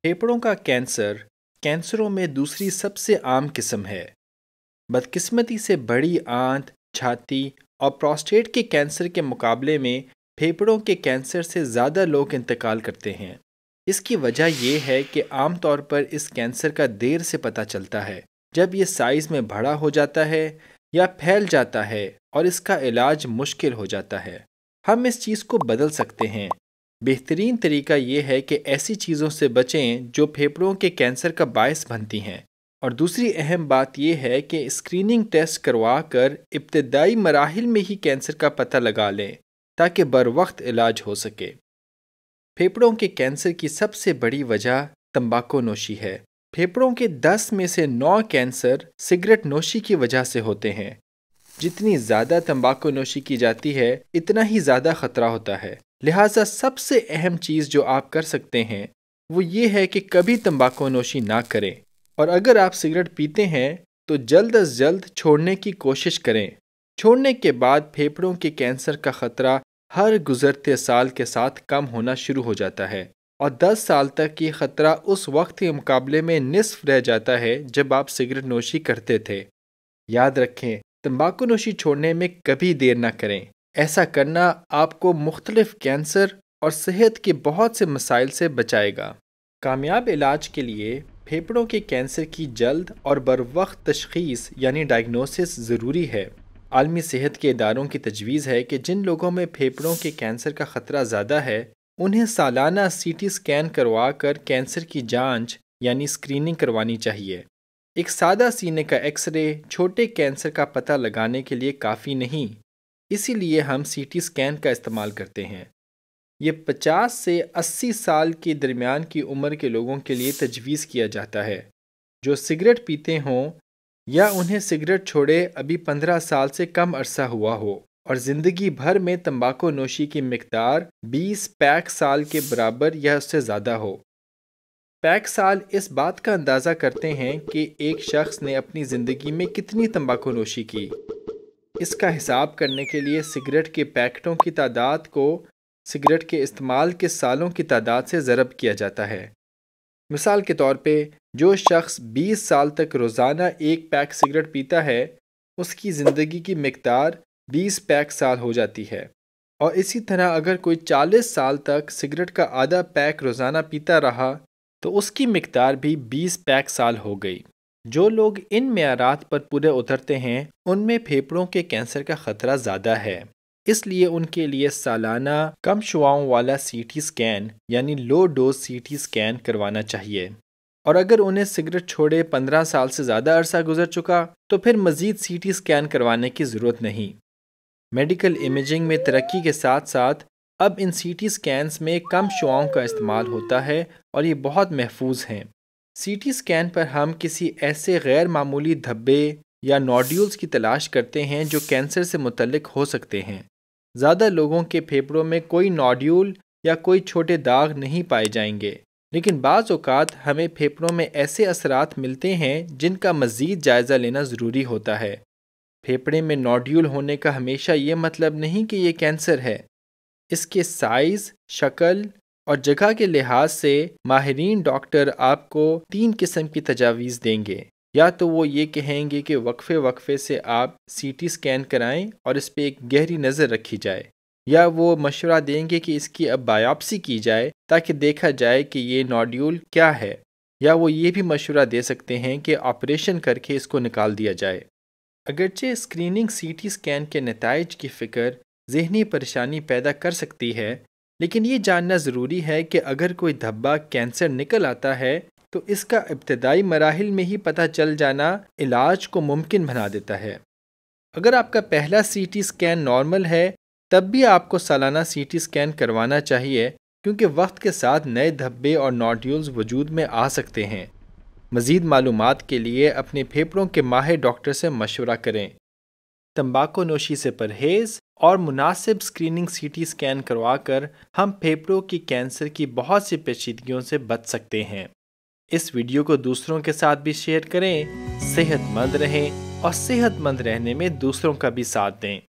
پھیپھڑوں کا کینسر کینسروں میں دوسری سب سے عام قسم ہے۔ بدقسمتی سے بڑی آنت، چھاتی اور پروسٹیٹ کے کینسر کے مقابلے میں پھیپھڑوں کے کینسر سے زیادہ لوگ انتقال کرتے ہیں۔ اس کی وجہ یہ ہے کہ عام طور پر اس کینسر کا دیر سے پتہ چلتا ہے، جب یہ سائز میں بڑا ہو جاتا ہے یا پھیل جاتا ہے اور اس کا علاج مشکل ہو جاتا ہے۔ ہم اس چیز کو بدل سکتے ہیں۔ بہترین طریقہ یہ ہے کہ ایسی چیزوں سے بچیں جو پھیپھڑوں کے کینسر کا باعث بنتی ہیں، اور دوسری اہم بات یہ ہے کہ اسکریننگ ٹیسٹ کروا کر ابتدائی مراحل میں ہی کینسر کا پتہ لگا لیں تاکہ بروقت علاج ہو سکے۔ پھیپھڑوں کے کینسر کی سب سے بڑی وجہ تمباکو نوشی ہے۔ پھیپھڑوں کے 10 میں سے 9 کینسر سگریٹ نوشی کی وجہ سے ہوتے ہیں۔ جتنی زیادہ تمباکو نوشی کی جاتی ہے، اتنا ہی زیادہ خطرہ ہوتا ہے۔ لہٰذا سب سے اہم چیز جو آپ کر سکتے ہیں وہ یہ ہے کہ کبھی تمباکو نوشی نہ کریں، اور اگر آپ سگریٹ پیتے ہیں تو جلد از جلد چھوڑنے کی کوشش کریں۔ چھوڑنے کے بعد پھیپھڑوں کے کینسر کا خطرہ ہر گزرتے سال کے ساتھ کم ہونا شروع ہو جاتا ہے، اور 10 سال تک یہ خطرہ اس وقت کے مقابلے میں نصف رہ جاتا ہے جب آپ سگریٹ نوشی کرتے تھے۔ یاد رکھیں، تمباکو نوشی چھوڑنے میں کبھی دیر نہ کریں۔ ایسا کرنا آپ کو مختلف کینسر اور صحت کے بہت سے مسائل سے بچائے گا۔ کامیاب علاج کے لیے پھیپھڑوں کے کینسر کی جلد اور بروقت تشخیص یعنی ڈائگنوسس ضروری ہے۔ عالمی صحت کے اداروں کی تجویز ہے کہ جن لوگوں میں پھیپھڑوں کے کینسر کا خطرہ زیادہ ہے، انہیں سالانہ سی ٹی اسکین کروا کر کینسر کی جانچ یعنی اسکریننگ کروانی چاہیے۔ ایک سادہ سینے کا ایکس رے چھوٹے کینسر کا پتہ لگانے کے لیے کافی نہیں، اسی لیے ہم سی ٹی اسکین کا استعمال کرتے ہیں۔ یہ 50 سے 80 سال کے درمیان کی عمر کے لوگوں کے لیے تجویز کیا جاتا ہے جو سگریٹ پیتے ہوں یا انہیں سگریٹ چھوڑے ابھی 15 سال سے کم عرصہ ہوا ہو، اور زندگی بھر میں تمباکو نوشی کی مقدار 20 پیک سال کے برابر یا اس سے زیادہ ہو۔ پیک سال اس بات کا اندازہ کرتے ہیں کہ ایک شخص نے اپنی زندگی میں کتنی تمباکو نوشی کی۔ اس کا حساب کرنے کے لیے سگریٹ کے پیکٹوں کی تعداد کو سگریٹ کے استعمال کے سالوں کی تعداد سے ضرب کیا جاتا ہے۔ مثال کے طور پہ جو شخص 20 سال تک روزانہ ایک پیک سگریٹ پیتا ہے، اس کی زندگی کی مقدار 20 پیک سال ہو جاتی ہے، اور اسی طرح اگر کوئی 40 سال تک سگریٹ کا آدھا پیک روزانہ پیتا رہا تو اس کی مقدار بھی 20 پیک سال ہو گئی۔ جو لوگ ان معیارات پر پورے اترتے ہیں ان میں پھیپھڑوں کے کینسر کا خطرہ زیادہ ہے، اس لیے ان کے لیے سالانہ کم شعاؤں والا سی ٹی اسکین یعنی لو ڈوز سی ٹی اسکین کروانا چاہیے، اور اگر انہیں سگریٹ چھوڑے 15 سال سے زیادہ عرصہ گزر چکا تو پھر مزید سی ٹی اسکین کروانے کی ضرورت نہیں۔ میڈیکل امیجنگ میں ترقی کے ساتھ ساتھ اب ان سی ٹی اسکینز میں کم شعاؤں کا استعمال ہوتا ہے اور یہ بہت محفوظ ہیں۔ سی ٹی اسکین پر ہم کسی ایسے غیر معمولی دھبے یا نوڈیولز کی تلاش کرتے ہیں جو کینسر سے متعلق ہو سکتے ہیں۔ زیادہ لوگوں کے پھیپھڑوں میں کوئی نوڈیول یا کوئی چھوٹے داغ نہیں پائے جائیں گے، لیکن بعض اوقات ہمیں پھیپھڑوں میں ایسے اثرات ملتے ہیں جن کا مزید جائزہ لینا ضروری ہوتا ہے۔ پھیپھڑے میں نوڈیول ہونے کا ہمیشہ یہ مطلب نہیں کہ یہ کینسر ہے۔ اس کے سائز، شکل اور جگہ کے لحاظ سے ماہرین ڈاکٹر آپ کو 3 قسم کی تجاویز دیں گے۔ یا تو وہ یہ کہیں گے کہ وقفے وقفے سے آپ سی ٹی اسکین کرائیں اور اس پہ ایک گہری نظر رکھی جائے، یا وہ مشورہ دیں گے کہ اس کی اب بایوپسی کی جائے تاکہ دیکھا جائے کہ یہ نوڈیول کیا ہے، یا وہ یہ بھی مشورہ دے سکتے ہیں کہ آپریشن کر کے اس کو نکال دیا جائے۔ اگرچہ اسکریننگ سی ٹی اسکین کے نتائج کی فکر ذہنی پریشانی پیدا کر سکتی ہے، لیکن یہ جاننا ضروری ہے کہ اگر کوئی دھبا کینسر نکل آتا ہے تو اس کا ابتدائی مراحل میں ہی پتہ چل جانا علاج کو ممکن بنا دیتا ہے۔ اگر آپ کا پہلا سی ٹی اسکین نارمل ہے تب بھی آپ کو سالانہ سی ٹی اسکین کروانا چاہیے، کیونکہ وقت کے ساتھ نئے دھبے اور نوڈیولز وجود میں آ سکتے ہیں۔ مزید معلومات کے لیے اپنے پھیپھڑوں کے ماہر ڈاکٹر سے مشورہ کریں۔ تمباکو نوشی سے پرہیز اور مناسب اسکریننگ سی ٹی اسکین کروا کر ہم پھیپھڑوں کی کینسر کی بہت سی پیچیدگیوں سے بچ سکتے ہیں۔ اس ویڈیو کو دوسروں کے ساتھ بھی شیئر کریں۔ صحت مند رہیں اور صحت مند رہنے میں دوسروں کا بھی ساتھ دیں۔